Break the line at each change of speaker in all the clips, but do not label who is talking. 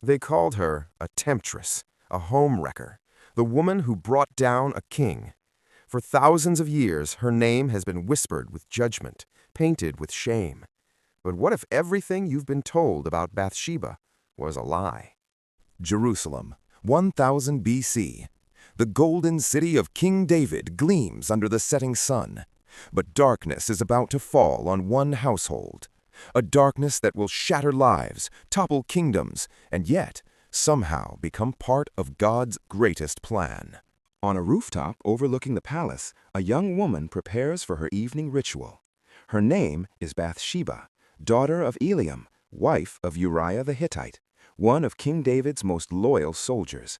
They called her a temptress, a home-wrecker, the woman who brought down a king. For thousands of years, her name has been whispered with judgment, painted with shame. But what if everything you've been told about Bathsheba was a lie?
Jerusalem, 1000 BC. The golden city of King David gleams under the setting sun. But darkness is about to fall on one household. A darkness that will shatter lives, topple kingdoms, and yet somehow become part of God's greatest plan. On a rooftop overlooking the palace, a young woman prepares for her evening ritual. Her name is Bathsheba, daughter of Eliam, wife of Uriah the Hittite, one of King David's most loyal soldiers.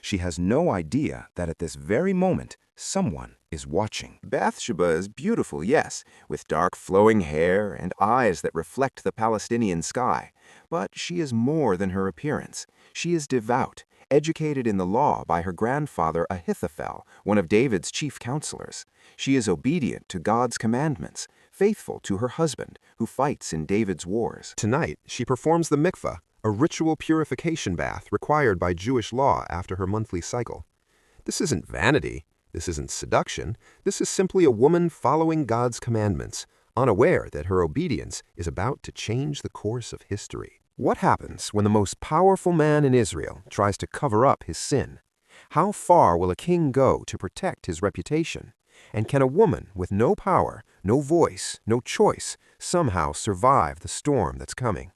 She has no idea that at this very moment, someone is watching.
Bathsheba is beautiful, yes, with dark flowing hair and eyes that reflect the Palestinian sky. But she is more than her appearance. She is devout, educated in the law by her grandfather Ahithophel, one of David's chief counselors. She is obedient to God's commandments, faithful to her husband, who fights in David's wars. Tonight, she performs the mikvah, a ritual purification bath required by Jewish law after her monthly cycle. This isn't vanity. This isn't seduction. This is simply a woman following God's commandments, unaware that her obedience is about to change the course of history. What happens when the most powerful man in Israel tries to cover up his sin? How far will a king go to protect his reputation? And can a woman with no power, no voice, no choice, somehow survive the storm that's coming?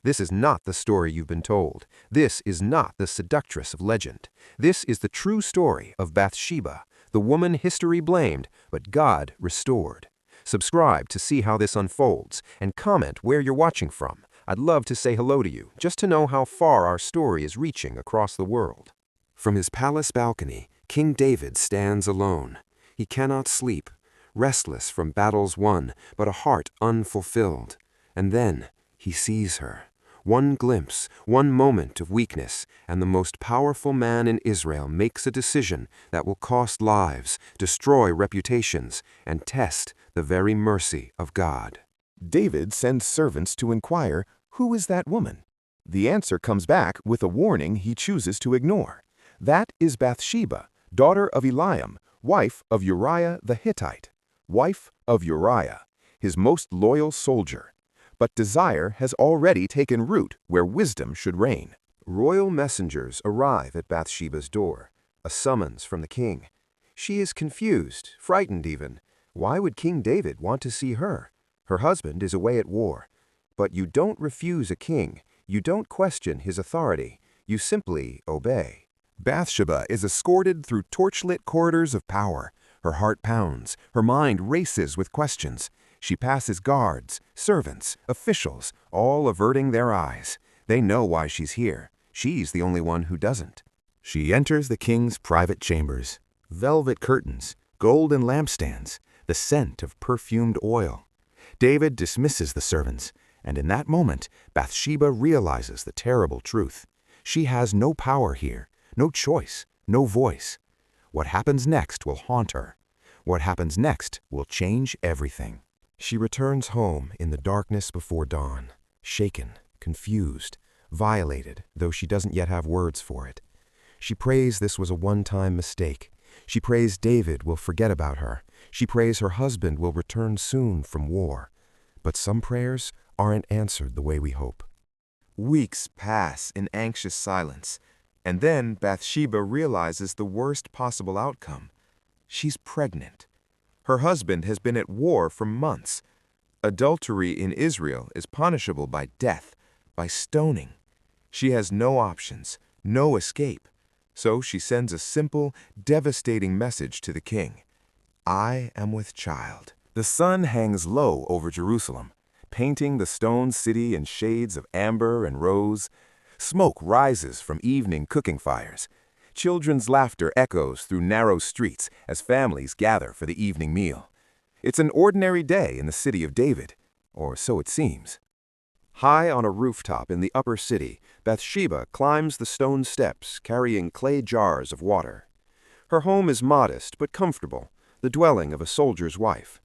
This is not the story you've been told. This is not the seductress of legend. This is the true story of Bathsheba, the woman history blamed, but God restored. Subscribe to see how this unfolds, and comment where you're watching from. I'd love to say hello to you, just to know how far our story is reaching across the world. From his palace balcony, King David stands alone. He cannot sleep, restless from battles won, but a heart unfulfilled. And then he sees her. One glimpse, one moment of weakness, and the most powerful man in Israel makes a decision that will cost lives, destroy reputations, and test the very mercy of God.
David sends servants to inquire, "Who is that woman?" The answer comes back with a warning he chooses to ignore. That is Bathsheba, daughter of Eliam, wife of Uriah the Hittite. Wife of Uriah, his most loyal soldier. But desire has already taken root where wisdom should reign.
Royal messengers arrive at Bathsheba's door, a summons from the king. She is confused, frightened even. Why would King David want to see her? Her husband is away at war. But you don't refuse a king. You don't question his authority. You simply obey.
Bathsheba is escorted through torchlit corridors of power. Her heart pounds. Her mind races with questions. She passes guards, servants, officials, all averting their eyes. They know why she's here. She's the only one who doesn't. She enters the king's private chambers. Velvet curtains, golden lampstands, the scent of perfumed oil. David dismisses the servants, and in that moment, Bathsheba realizes the terrible truth. She has no power here, no choice, no voice. What happens next will haunt her. What happens next will change everything. She returns home in the darkness before dawn, shaken, confused, violated, though she doesn't yet have words for it. She prays this was a one-time mistake. She prays David will forget about her. She prays her husband will return soon from war. But some prayers aren't answered the way we hope. Weeks pass in anxious silence, and then Bathsheba realizes the worst possible outcome. She's pregnant. Her husband has been at war for months. Adultery in Israel is punishable by death, by stoning. She has no options, no escape. So she sends a simple, devastating message to the king. I am with child. The sun hangs low over Jerusalem, painting the stone city in shades of amber and rose. Smoke rises from evening cooking fires. Children's laughter echoes through narrow streets as families gather for the evening meal. It's an ordinary day in the city of David, or so it seems. High on a rooftop in the upper city, Bathsheba climbs the stone steps carrying clay jars of water. Her home is modest but comfortable, the dwelling of a soldier's wife.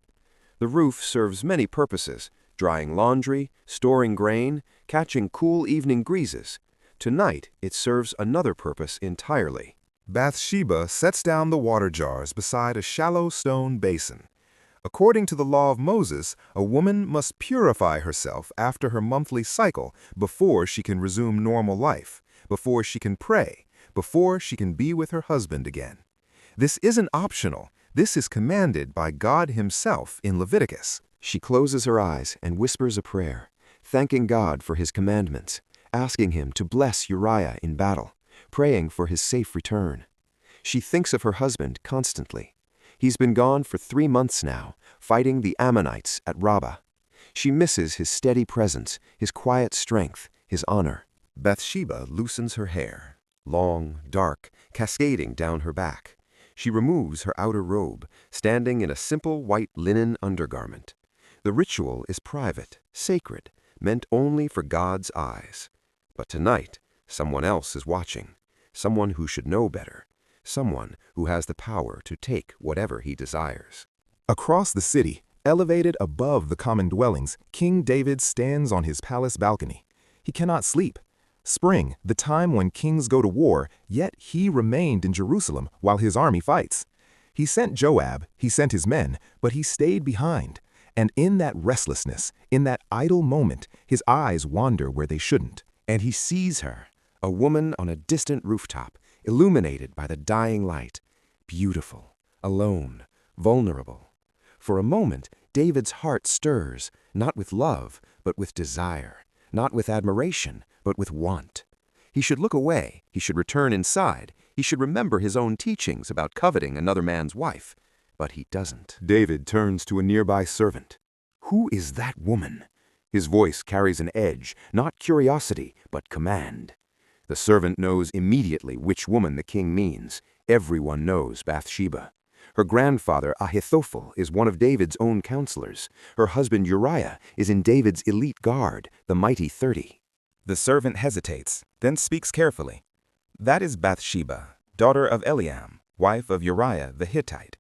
The roof serves many purposes, drying laundry, storing grain, catching cool evening breezes. Tonight, it serves another purpose entirely. Bathsheba sets down the water jars beside a shallow stone basin. According to the law of Moses, a woman must purify herself after her monthly cycle before she can resume normal life, before she can pray, before she can be with her husband again. This isn't optional. This is commanded by God Himself in Leviticus. She closes her eyes and whispers a prayer, thanking God for His commandments, asking Him to bless Uriah in battle, praying for his safe return. She thinks of her husband constantly. He's been gone for 3 months now, fighting the Ammonites at Rabbah. She misses his steady presence, his quiet strength, his honor. Bathsheba loosens her hair, long, dark, cascading down her back. She removes her outer robe, standing in a simple white linen undergarment. The ritual is private, sacred, meant only for God's eyes. But tonight, someone else is watching, someone who should know better, someone who has the power to take whatever he desires. Across the city, elevated above the common dwellings, King David stands on his palace balcony. He cannot sleep. Spring, the time when kings go to war, yet he remained in Jerusalem while his army fights. He sent Joab, he sent his men, but he stayed behind. And in that restlessness, in that idle moment, his eyes wander where they shouldn't. And he sees her, a woman on a distant rooftop, illuminated by the dying light, beautiful, alone, vulnerable. For a moment, David's heart stirs, not with love, but with desire, not with admiration, but with want. He should look away, he should return inside, he should remember his own teachings about coveting another man's wife. But he doesn't. David turns to a nearby servant. "Who is that woman?" His voice carries an edge, not curiosity, but command. The servant knows immediately which woman the king means. Everyone knows Bathsheba. Her grandfather, Ahithophel, is one of David's own counselors. Her husband, Uriah, is in David's elite guard, the mighty 30.
The servant hesitates, then speaks carefully. "That is Bathsheba, daughter of Eliam, wife of Uriah the Hittite.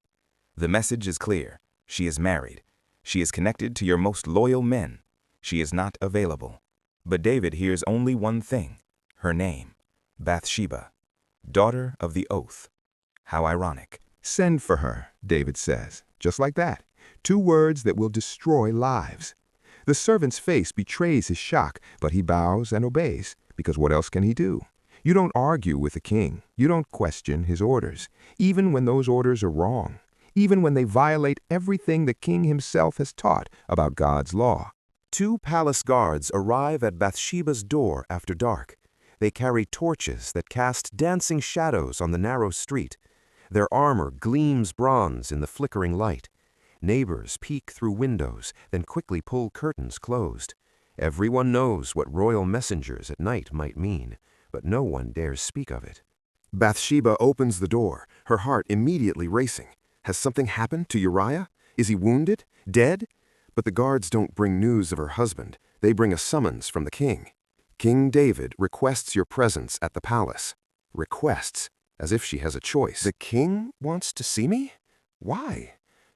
The message is clear. She is married. She is connected to your most loyal men. She is not available." But David hears only one thing, her name, Bathsheba, daughter of the oath. How ironic.
"Send for her," David says, just like that. 2 words that will destroy lives. The servant's face betrays his shock, but he bows and obeys, because what else can he do? You don't argue with the king. You don't question his orders, even when those orders are wrong, even when they violate everything the king himself has taught about God's law. 2 palace guards arrive at Bathsheba's door after dark. They carry torches that cast dancing shadows on the narrow street. Their armor gleams bronze in the flickering light. Neighbors peek through windows, then quickly pull curtains closed. Everyone knows what royal messengers at night might mean, but no one dares speak of it. Bathsheba opens the door, her heart immediately racing. Has something happened to Uriah? Is he wounded? Dead? But the guards don't bring news of her husband. They bring a summons from the king. "King David requests your presence at the palace." Requests, as if she has a choice. "The king wants to see me? Why?"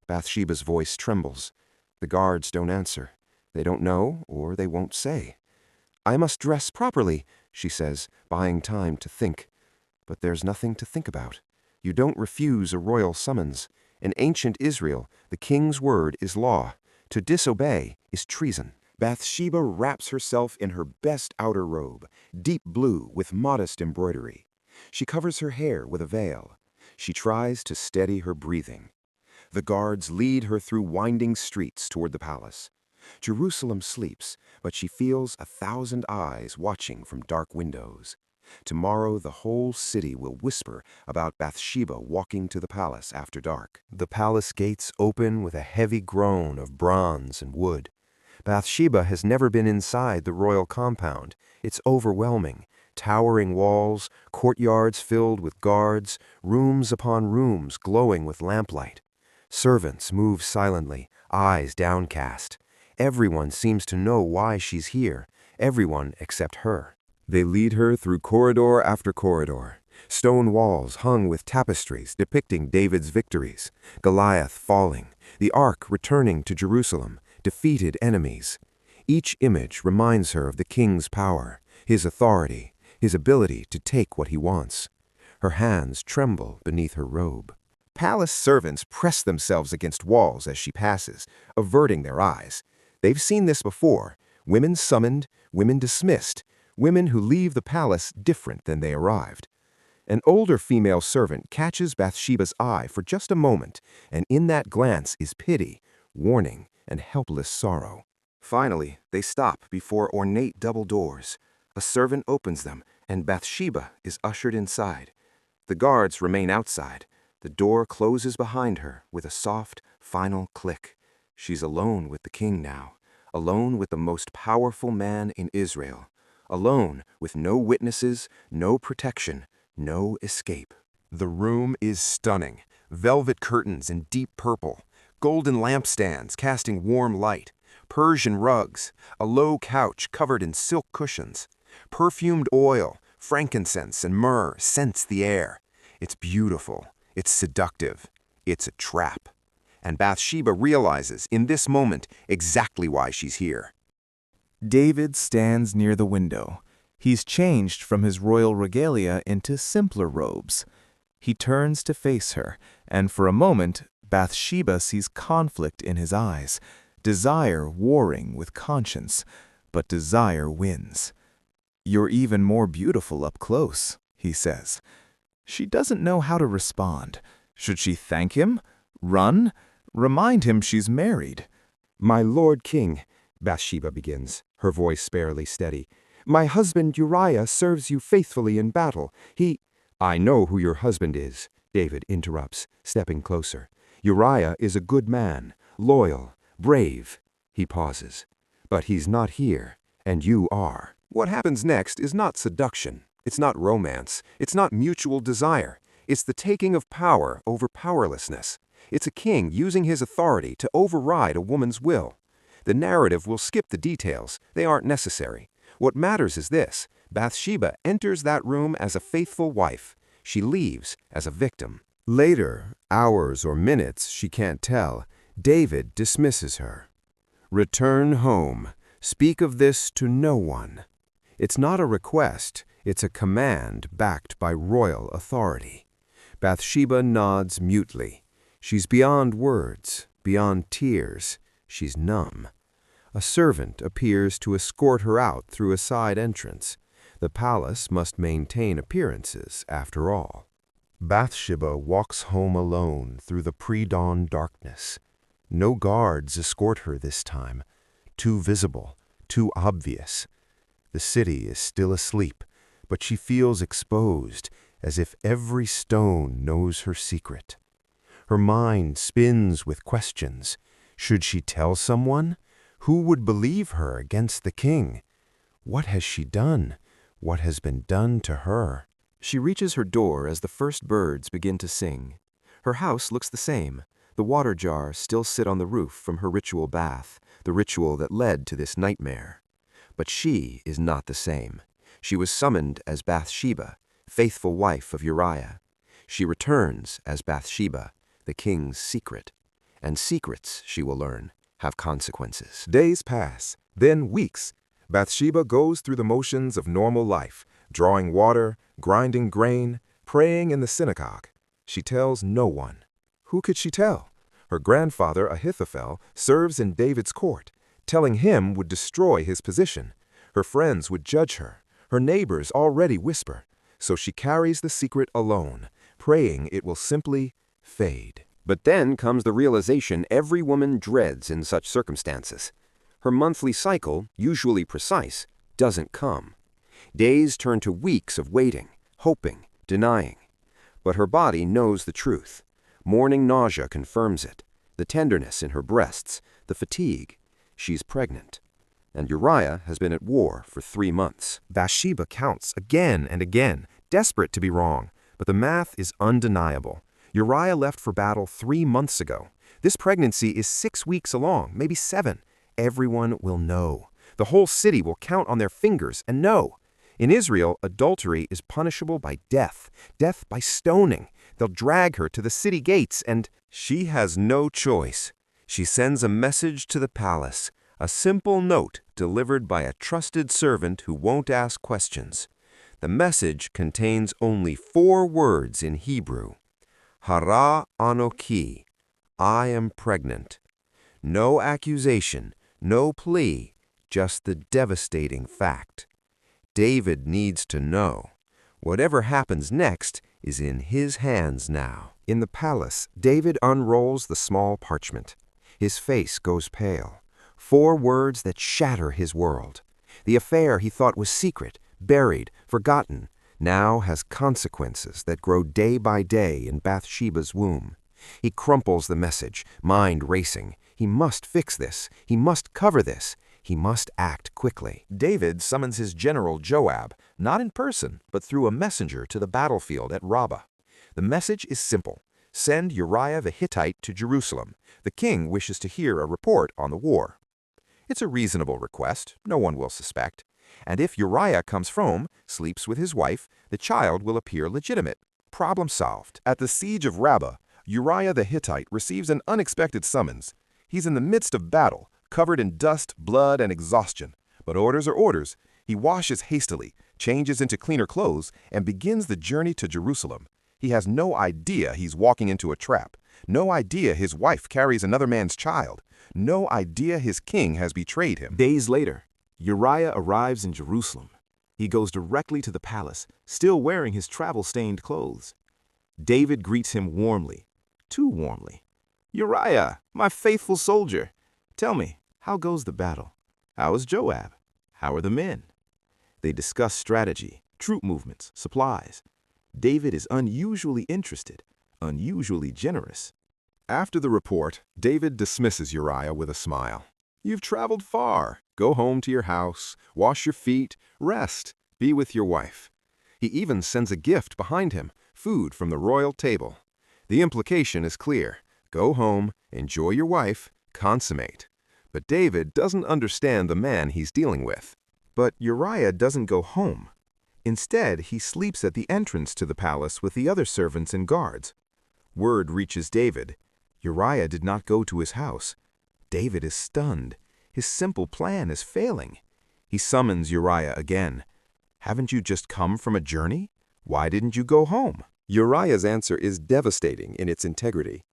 Bathsheba's voice trembles. The guards don't answer. They don't know, or they won't say. "I must dress properly," she says, buying time to think. But there's nothing to think about. You don't refuse a royal summons. In ancient Israel, the king's word is law. To disobey is treason. Bathsheba wraps herself in her best outer robe, deep blue with modest embroidery. She covers her hair with a veil. She tries to steady her breathing. The guards lead her through winding streets toward the palace. Jerusalem sleeps, but she feels 1,000 eyes watching from dark windows. Tomorrow the whole city will whisper about Bathsheba walking to the palace after dark. The palace gates open with a heavy groan of bronze and wood. Bathsheba has never been inside the royal compound. It's overwhelming. Towering walls, courtyards filled with guards, rooms upon rooms glowing with lamplight. Servants move silently, eyes downcast. Everyone seems to know why she's here, everyone except her. They lead her through corridor after corridor. Stone walls hung with tapestries depicting David's victories, Goliath falling, the ark returning to Jerusalem, defeated enemies. Each image reminds her of the king's power, his authority, his ability to take what he wants. Her hands tremble beneath her robe. Palace servants press themselves against walls as she passes, averting their eyes. They've seen this before. Women summoned, women dismissed, women who leave the palace different than they arrived. An older female servant catches Bathsheba's eye for just a moment, and in that glance is pity, warning, and helpless sorrow. Finally, they stop before ornate double doors. A servant opens them, and Bathsheba is ushered inside. The guards remain outside. The door closes behind her with a soft, final click. She's alone with the king now, alone with the most powerful man in Israel, alone with no witnesses, no protection, no escape. The room is stunning. Velvet curtains in deep purple, golden lampstands casting warm light, Persian rugs, a low couch covered in silk cushions. Perfumed oil, frankincense, and myrrh scents the air. It's beautiful. It's seductive. It's a trap. And Bathsheba realizes in this moment exactly why she's here.
David stands near the window. He's changed from his royal regalia into simpler robes. He turns to face her, and for a moment, Bathsheba sees conflict in his eyes, desire warring with conscience, but desire wins. "You're even more beautiful up close," he says. She doesn't know how to respond. Should she thank him? Run? Remind him she's married?
"My lord king," Bathsheba begins, her voice sparely steady, "my husband Uriah serves you faithfully in battle. "I know who your husband is," David interrupts, stepping closer. "Uriah is a good man, loyal, brave." He pauses. "But he's not here, and you are." What happens next is not seduction. It's not romance. It's not mutual desire. It's the taking of power over powerlessness. It's a king using his authority to override a woman's will. The narrative will skip the details. They aren't necessary. What matters is this: Bathsheba enters that room as a faithful wife. She leaves as a victim. Later, hours or minutes, she can't tell, David dismisses her. "Return home. Speak of this to no one." It's not a request. It's a command backed by royal authority. Bathsheba nods mutely. She's beyond words, beyond tears. She's numb. A servant appears to escort her out through a side entrance. The palace must maintain appearances, after all. Bathsheba walks home alone through the pre-dawn darkness. No guards escort her this time. Too visible, too obvious. The city is still asleep, but she feels exposed, as if every stone knows her secret. Her mind spins with questions. Should she tell someone? Who would believe her against the king? What has she done? What has been done to her? She reaches her door as the first birds begin to sing. Her house looks the same. The water jars still sit on the roof from her ritual bath, the ritual that led to this nightmare. But she is not the same. She was summoned as Bathsheba, faithful wife of Uriah. She returns as Bathsheba, the king's secret. And secrets, she will learn, have consequences. Days pass, then weeks. Bathsheba goes through the motions of normal life, drawing water, grinding grain, praying in the synagogue. She tells no one. Who could she tell? Her grandfather, Ahithophel, serves in David's court. Telling him would destroy his position. Her friends would judge her. Her neighbors already whisper. So she carries the secret alone, praying it will simply fade. But then comes the realization every woman dreads in such circumstances. Her monthly cycle, usually precise, doesn't come. Days turn to weeks of waiting, hoping, denying. But her body knows the truth. Morning nausea confirms it. The tenderness in her breasts, the fatigue. She's pregnant. And Uriah has been at war for 3 months. Bathsheba counts again and again, desperate to be wrong. But the math is undeniable. Uriah left for battle 3 months ago. This pregnancy is 6 weeks along, maybe 7. Everyone will know. The whole city will count on their fingers and know. In Israel, adultery is punishable by death by stoning. They'll drag her to the city gates, and she has no choice. She sends a message to the palace, a simple note delivered by a trusted servant who won't ask questions. The message contains only 4 words in Hebrew. Hara anoki, I am pregnant. No accusation, no plea, just the devastating fact. David needs to know. Whatever happens next is in his hands now. In the palace, David unrolls the small parchment. His face goes pale. 4 words that shatter his world. The affair he thought was secret, buried, forgotten, now has consequences that grow day by day in Bathsheba's womb. He crumples the message, mind racing. He must fix this. He must cover this. He must act quickly.
David summons his general Joab, not in person, but through a messenger to the battlefield at Rabbah. The message is simple. Send Uriah the Hittite to Jerusalem. The king wishes to hear a report on the war. It's a reasonable request. No one will suspect. And if Uriah comes home, sleeps with his wife, the child will appear legitimate. Problem solved. At the siege of Rabbah, Uriah the Hittite receives an unexpected summons. He's in the midst of battle, covered in dust, blood, and exhaustion. But orders are orders. He washes hastily, changes into cleaner clothes, and begins the journey to Jerusalem. He has no idea he's walking into a trap. No idea his wife carries another man's child. No idea his king has betrayed him.
Days later, Uriah arrives in Jerusalem. He goes directly to the palace, still wearing his travel-stained clothes. David greets him warmly, too warmly. "Uriah, my faithful soldier, tell me, how goes the battle? How is Joab? How are the men?" They discuss strategy, troop movements, supplies. David is unusually interested, unusually generous.
After the report, David dismisses Uriah with a smile. "You've traveled far. Go home to your house, wash your feet, rest, be with your wife." He even sends a gift behind him, food from the royal table. The implication is clear. Go home, enjoy your wife, consummate. But David doesn't understand the man he's dealing with. But Uriah doesn't go home. Instead, he sleeps at the entrance to the palace with the other servants and guards. Word reaches David. Uriah did not go to his house. David is stunned. His simple plan is failing. He summons Uriah again. "Haven't you just come from a journey? Why didn't you go home?" Uriah's answer is devastating in its integrity.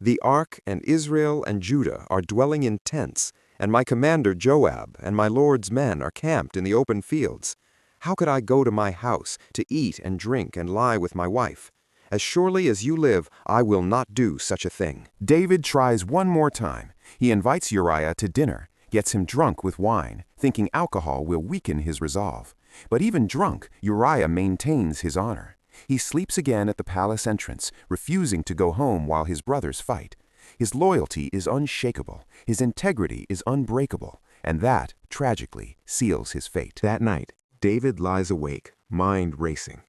"The ark and Israel and Judah are dwelling in tents, and my commander Joab and my lord's men are camped in the open fields. How could I go to my house to eat and drink and lie with my wife? As surely as you live, I will not do such a thing." David tries one more time. He invites Uriah to dinner, gets him drunk with wine, thinking alcohol will weaken his resolve. But even drunk, Uriah maintains his honor. He sleeps again at the palace entrance, refusing to go home while his brothers fight. His loyalty is unshakable, his integrity is unbreakable, and that, tragically, seals his fate. That night, David lies awake, mind racing.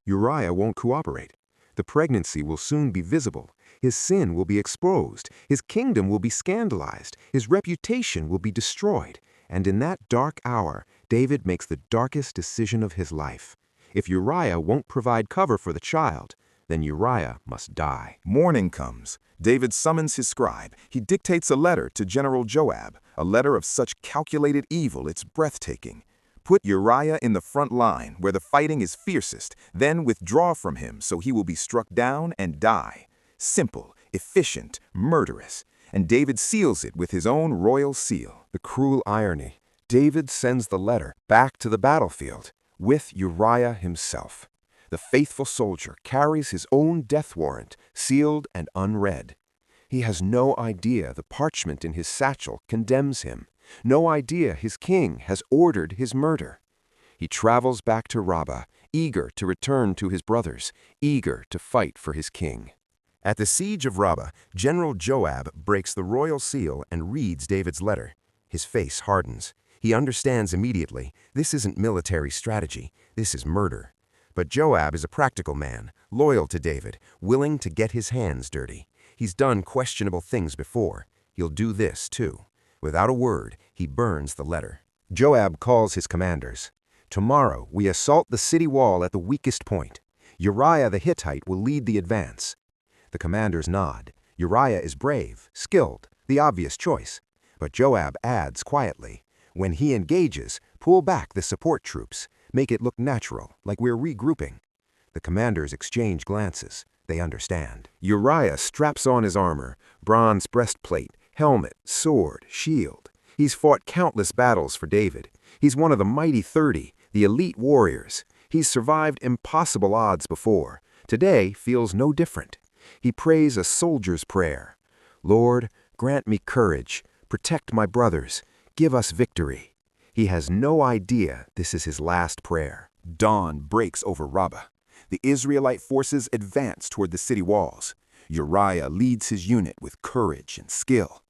Uriah won't cooperate. The pregnancy will soon be visible. His sin will be exposed. His kingdom will be scandalized. His reputation will be destroyed. And in that dark hour, David makes the darkest decision of his life. If Uriah won't provide cover for the child, then Uriah must die. Morning comes. David summons his scribe. He dictates a letter to General Joab, a letter of such calculated evil it's breathtaking. Put Uriah in the front line, where the fighting is fiercest, then withdraw from him so he will be struck down and die. Simple, efficient, murderous. And David seals it with his own royal seal. The cruel irony. David sends the letter back to the battlefield with Uriah himself. The faithful soldier carries his own death warrant, sealed and unread. He has no idea the parchment in his satchel condemns him. No idea his king has ordered his murder. He travels back to Rabbah, eager to return to his brothers, eager to fight for his king. At the siege of Rabbah, General Joab breaks the royal seal and reads David's letter. His face hardens. He understands immediately, this isn't military strategy, this is murder. But Joab is a practical man, loyal to David, willing to get his hands dirty. He's done questionable things before. He'll do this too. Without a word, he burns the letter. Joab calls his commanders. "Tomorrow we assault the city wall at the weakest point. Uriah the Hittite will lead the advance." The commanders nod. Uriah is brave, skilled, the obvious choice. But Joab adds quietly, "When he engages, pull back the support troops.
Make it look natural, like we're regrouping. The commanders exchange glances. They understand. Uriah straps on his armor, bronze breastplate, helmet, sword, shield. He's fought countless battles for David. He's one of the mighty 30, the elite warriors. He's survived impossible odds before. Today feels no different. He prays a soldier's prayer. Lord, grant me courage, protect my brothers, give us victory. He has no idea this is his last prayer.
Dawn breaks over Rabbah. The Israelite forces advance toward the city walls. Uriah leads his unit with courage and skill.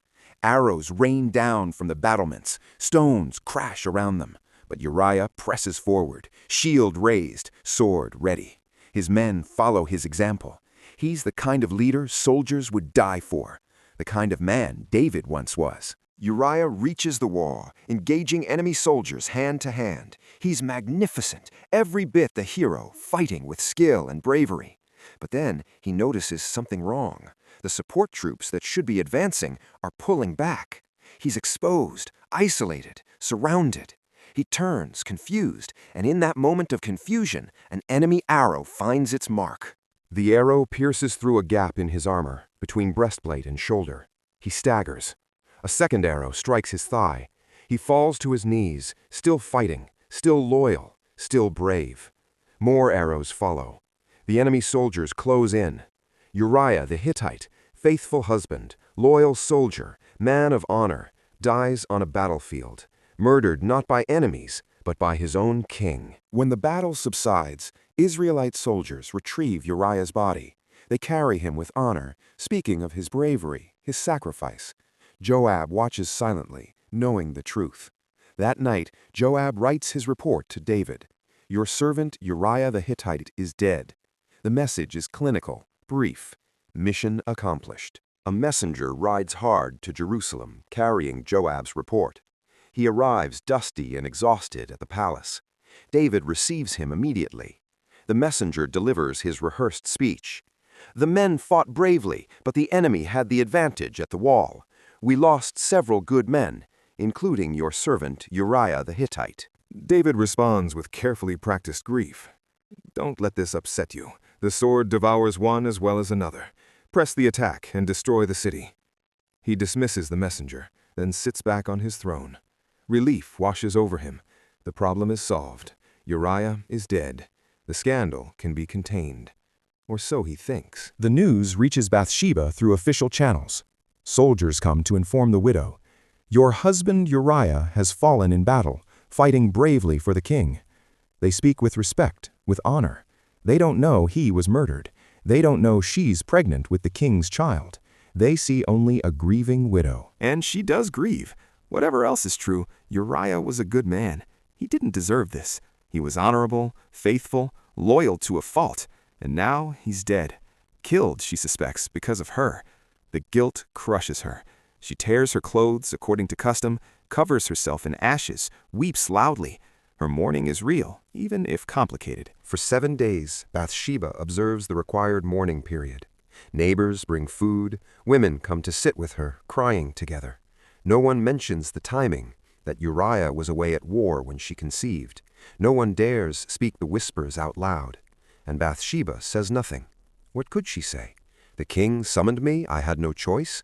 Arrows rain down from the battlements. Stones crash around them. But Uriah presses forward, shield raised, sword ready. His men follow his example. He's the kind of leader soldiers would die for, the kind of man David once was.
Uriah reaches the wall, engaging enemy soldiers hand to hand. He's magnificent, every bit the hero, fighting with skill and bravery. But then he notices something wrong. The support troops that should be advancing are pulling back. He's exposed, isolated, surrounded. He turns, confused, and in that moment of confusion, an enemy arrow finds its mark.
The arrow pierces through a gap in his armor, between breastplate and shoulder. He staggers. A second arrow strikes his thigh. He falls to his knees, still fighting, still loyal, still brave. More arrows follow. The enemy soldiers close in. Uriah the Hittite, faithful husband, loyal soldier, man of honor, dies on a battlefield, murdered not by enemies, but by his own king.
When the battle subsides, Israelite soldiers retrieve Uriah's body. They carry him with honor, speaking of his bravery, his sacrifice. Joab watches silently, knowing the truth. That night, Joab writes his report to David. Your servant Uriah the Hittite is dead. The message is clinical, brief. Mission accomplished.
A messenger rides hard to Jerusalem, carrying Joab's report. He arrives dusty and exhausted at the palace. David receives him immediately. The messenger delivers his rehearsed speech. The men fought bravely, but the enemy had the advantage at the wall. We lost several good men, including your servant Uriah the Hittite.
David responds with carefully practiced grief. Don't let this upset you. The sword devours one as well as another. Press the attack and destroy the city. He dismisses the messenger, then sits back on his throne. Relief washes over him. The problem is solved. Uriah is dead. The scandal can be contained. Or so he thinks. The news reaches Bathsheba through official channels. Soldiers come to inform the widow. Your husband Uriah has fallen in battle, fighting bravely for the king. They speak with respect, with honor. They don't know he was murdered. They don't know she's pregnant with the king's child. They see only a grieving widow. And she does grieve. Whatever else is true, Uriah was a good man. He didn't deserve this. He was honorable, faithful, loyal to a fault. And now he's dead. Killed, she suspects, because of her. The guilt crushes her. She tears her clothes according to custom, covers herself in ashes, weeps loudly. Her mourning is real, even if complicated.
For 7 days, Bathsheba observes the required mourning period. Neighbors bring food. Women come to sit with her, crying together. No one mentions the timing, that Uriah was away at war when she conceived. No one dares speak the whispers out loud. And Bathsheba says nothing. What could she say? The king summoned me, I had no choice?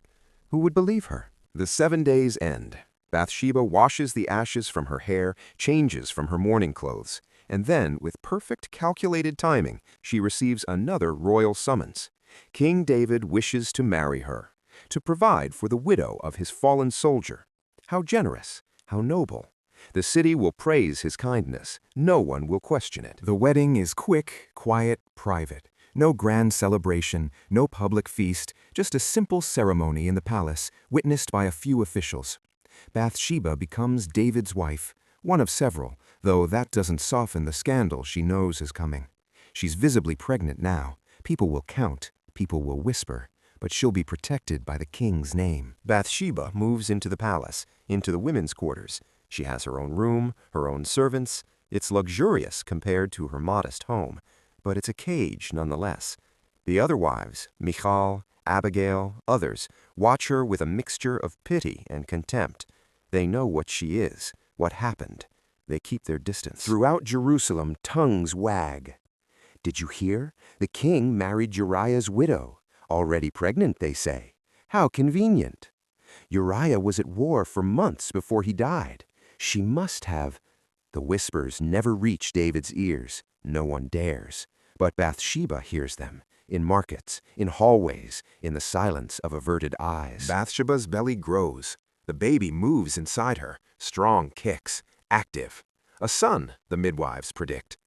Who would believe her? The 7 days end. Bathsheba washes the ashes from her hair, changes from her mourning clothes, and then, with perfect calculated timing, she receives another royal summons. King David wishes to marry her, to provide for the widow of his fallen soldier. How generous, how noble. The city will praise his kindness. No one will question it.
The wedding is quick, quiet, private. No grand celebration, no public feast, just a simple ceremony in the palace, witnessed by a few officials. Bathsheba becomes David's wife, one of several, though that doesn't soften the scandal she knows is coming. She's visibly pregnant now. People will count, people will whisper, but she'll be protected by the king's name.
Bathsheba moves into the palace, into the women's quarters. She has her own room, her own servants. It's luxurious compared to her modest home, but it's a cage nonetheless. The other wives, Michal, Abigail, others, watch her with a mixture of pity and contempt. They know what she is, what happened.
They keep their distance.
Throughout Jerusalem, tongues wag. Did you hear? The king married Uriah's widow. Already pregnant, they say. How convenient. Uriah was at war for months before he died. She must have. The whispers never reach David's ears. No one dares. But Bathsheba hears them. In markets, in hallways, in the silence of averted eyes.
Bathsheba's belly grows. The baby moves inside her. Strong kicks. Active. A son, the midwives predict.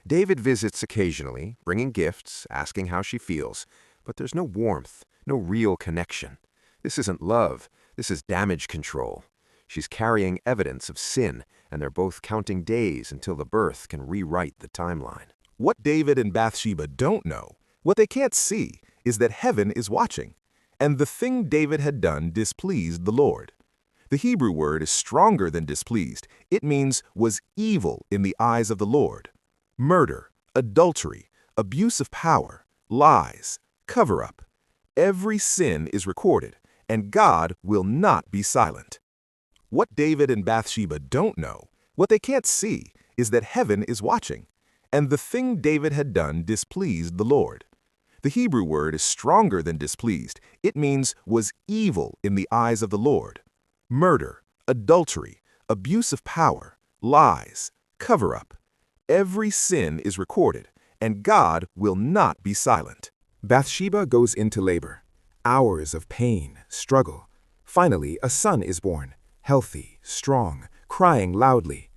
David visits occasionally, bringing gifts, asking how she feels. But there's no warmth, no real connection. This isn't love. This is damage control. She's carrying evidence of sin, and they're both counting days until the birth can rewrite the timeline.
What David and Bathsheba don't know, what they can't see, is that heaven is watching. And the thing David had done displeased the Lord. The Hebrew word is stronger than displeased. It means was evil in the eyes of the Lord. Murder, adultery, abuse of power, lies, cover-up. Every sin is recorded, and God will not be silent. What David and Bathsheba don't know, what they can't see, is that heaven is watching. And the thing David had done displeased the Lord. The Hebrew word is stronger than displeased. It means was evil in the eyes of the Lord. Murder, adultery, abuse of power, lies, cover-up. Every sin is recorded, and God will not be silent. Bathsheba goes into labor. Hours of pain, struggle. Finally, a son is born, healthy, strong, crying loudly.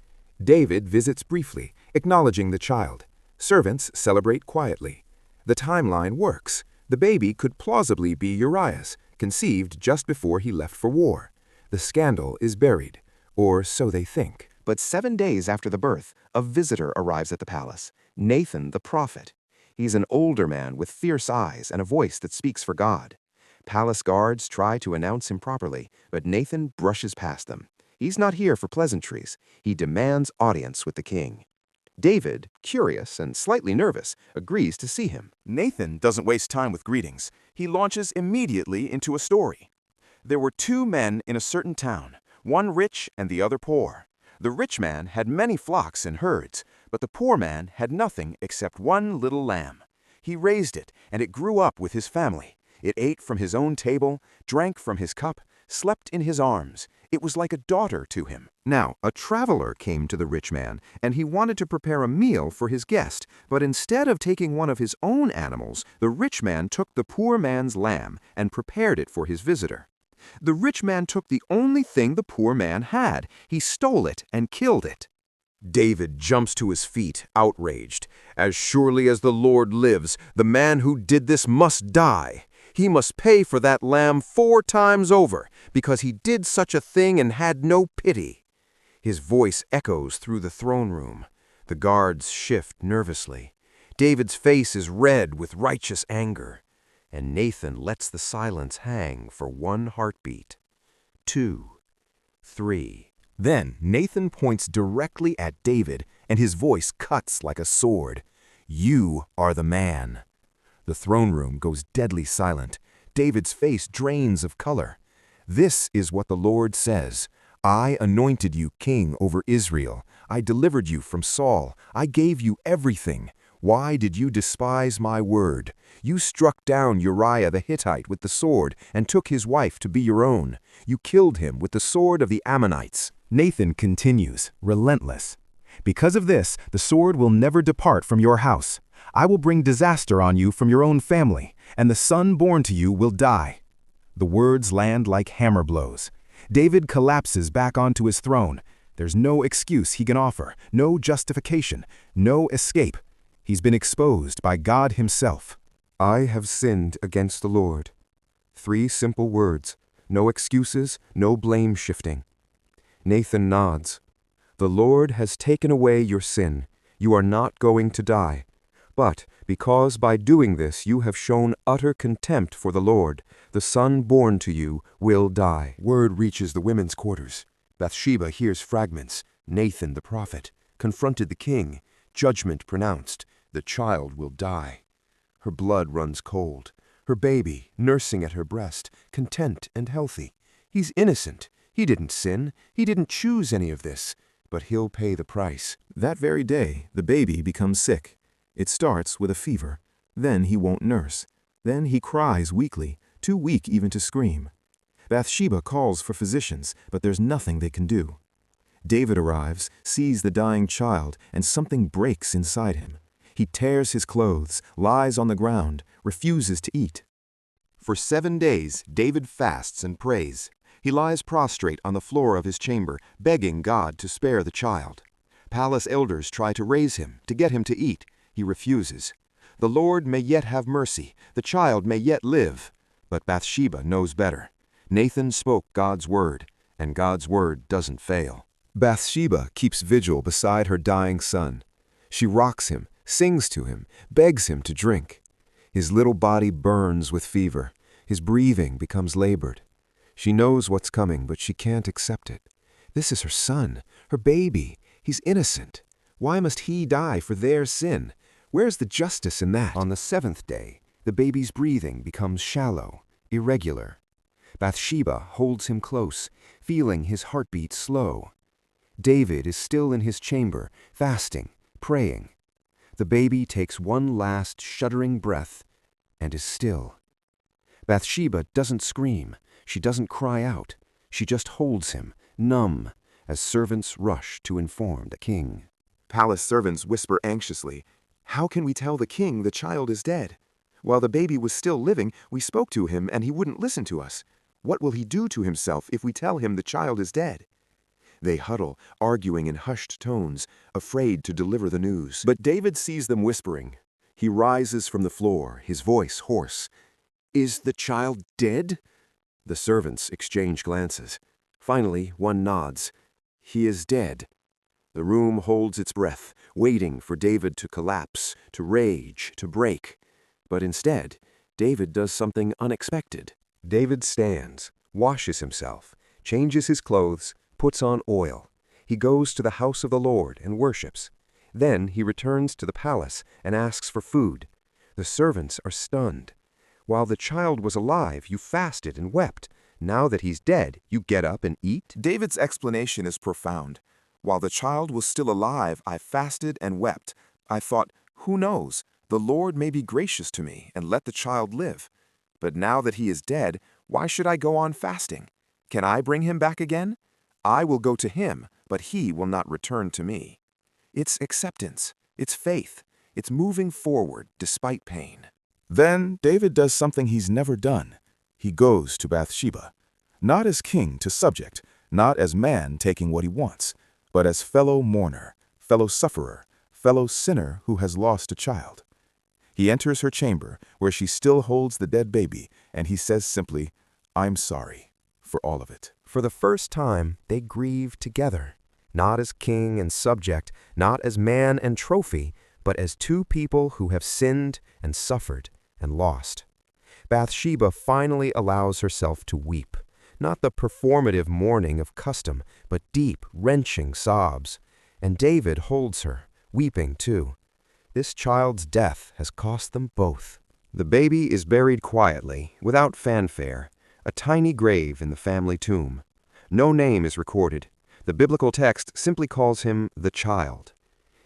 David visits briefly, acknowledging the child. Servants celebrate quietly. The timeline works. The baby could plausibly be Uriah's, conceived just before he left for war. The scandal is buried, or so they think.
But 7 days after the birth, a visitor arrives at the palace, Nathan the prophet. He's an older man with fierce eyes and a voice that speaks for God. Palace guards try to announce him properly, but Nathan brushes past them. He's not here for pleasantries. He demands audience with the king. David, curious and slightly nervous, agrees to see him.
Nathan doesn't waste time with greetings. He launches immediately into a story. There were 2 men in a certain town, one rich and the other poor. The rich man had many flocks and herds, but the poor man had nothing except one little lamb. He raised it, and it grew up with his family. It ate from his own table, drank from his cup, slept in his arms. It was like a daughter to him.
Now, a traveler came to the rich man, and he wanted to prepare a meal for his guest, but instead of taking one of his own animals, the rich man took the poor man's lamb and prepared it for his visitor. The rich man took the only thing the poor man had. He stole it and killed it.
David jumps to his feet, outraged. As surely as the Lord lives, the man who did this must die. He must pay for that lamb 4 times over, because he did such a thing and had no pity. His voice echoes through the throne room. The guards shift nervously. David's face is red with righteous anger. And Nathan lets the silence hang for 1 heartbeat. 2, 3.
Then Nathan points directly at David, and his voice cuts like a sword. You are the man. The throne room goes deadly silent. David's face drains of color. This is what the Lord says. I anointed you king over Israel. I delivered you from Saul. I gave you everything. Why did you despise my word? You struck down Uriah the Hittite with the sword and took his wife to be your own. You killed him with the sword of the Ammonites.
Nathan continues, relentless. Because of this, the sword will never depart from your house. I will bring disaster on you from your own family, and the son born to you will die. The words land like hammer blows. David collapses back onto his throne. There's no excuse he can offer, no justification, no escape. He's been exposed by God himself.
I have sinned against the Lord. 3 simple words, no excuses, no blame shifting. Nathan nods. The Lord has taken away your sin. You are not going to die. But because by doing this you have shown utter contempt for the Lord, the son born to you will die. Word reaches the women's quarters. Bathsheba hears fragments. Nathan the prophet confronted the king. Judgment pronounced. The child will die. Her blood runs cold. Her baby, nursing at her breast, content and healthy. He's innocent. He didn't sin. He didn't choose any of this. but he'll pay the price.
That very day, the baby becomes sick. It starts with a fever. Then he won't nurse. Then he cries weakly, too weak even to scream. Bathsheba calls for physicians, but there's nothing they can do. David arrives, sees the dying child, and something breaks inside him. He tears his clothes, lies on the ground, refuses to eat.
For 7 days, David fasts and prays. He lies prostrate on the floor of his chamber, begging God to spare the child. Palace elders try to raise him, to get him to eat. He refuses. The Lord may yet have mercy. The child may yet live. But Bathsheba knows better. Nathan spoke God's word, and God's word doesn't fail. Bathsheba keeps vigil beside her dying son. She rocks him, sings to him, begs him to drink. His little body burns with fever. His breathing becomes labored. She knows what's coming, but she can't accept it. This is her son, her baby. He's innocent. Why must he die for their sin? Where's the justice in that? On the 7th day, the baby's breathing becomes shallow, irregular. Bathsheba holds him close, feeling his heartbeat slow. David is still in his chamber, fasting, praying. The baby takes one last shuddering breath and is still. Bathsheba doesn't scream. She doesn't cry out. She just holds him, numb, as servants rush to inform the king.
Palace servants whisper anxiously, "How can we tell the king the child is dead? While the baby was still living, we spoke to him and he wouldn't listen to us. What will he do to himself if we tell him the child is dead?" They huddle, arguing in hushed tones, afraid to deliver the news. But David sees them whispering. He rises from the floor, his voice hoarse. "Is the child dead?" The servants exchange glances. Finally, one nods. "He is dead." The room holds its breath, waiting for David to collapse, to rage, to break. But instead, David does something unexpected. David stands, washes himself, changes his clothes, puts on oil. He goes to the house of the Lord and worships. Then he returns to the palace and asks for food. The servants are stunned. While the child was alive, you fasted and wept. Now that he's dead, you get up and eat? David's explanation is profound. While the child was still alive, I fasted and wept. I thought, who knows? The Lord may be gracious to me and let the child live. But now that he is dead, why should I go on fasting? Can I bring him back again? I will go to him, but he will not return to me. It's acceptance. It's faith. It's moving forward despite pain. Then David does something he's never done. He goes to Bathsheba, not as king to subject, not as man taking what he wants, but as fellow mourner, fellow sufferer, fellow sinner who has lost a child. He enters her chamber, where she still holds the dead baby, and he says simply, "I'm sorry for all of it." For the first time, they grieve together, not as king and subject, not as man and trophy, but as two people who have sinned and suffered and lost. Bathsheba finally allows herself to weep, not the performative mourning of custom, but deep, wrenching sobs. And David holds her, weeping too. This child's death has cost them both. The baby is buried quietly, without fanfare, a tiny grave in the family tomb. No name is recorded. The biblical text simply calls him the child.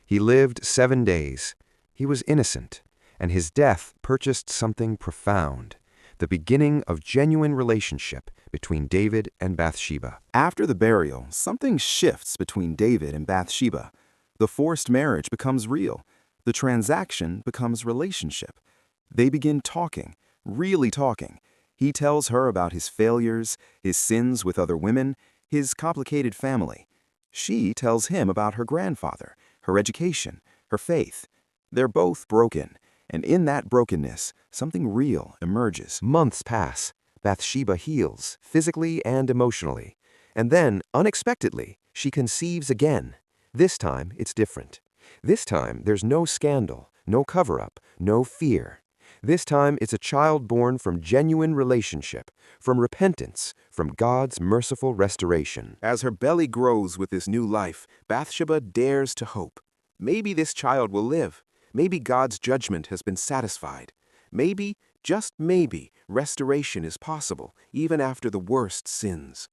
He lived 7 days. He was innocent, and his death purchased something profound, the beginning of genuine relationship between David and Bathsheba. After the burial, something shifts between David and Bathsheba. The forced marriage becomes real. The transaction becomes relationship. They begin talking, really talking. He tells her about his failures, his sins with other women, his complicated family. She tells him about her grandfather, her education, her faith. They're both broken, and in that brokenness, something real emerges. Months pass. Bathsheba heals, physically and emotionally. And then, unexpectedly, she conceives again. This time, it's different. This time, there's no scandal, no cover-up, no fear. This time, it's a child born from genuine relationship, from repentance, from God's merciful restoration. As her belly grows with this new life, Bathsheba dares to hope. Maybe this child will live. Maybe God's judgment has been satisfied. Maybe, just maybe, restoration is possible, even after the worst sins.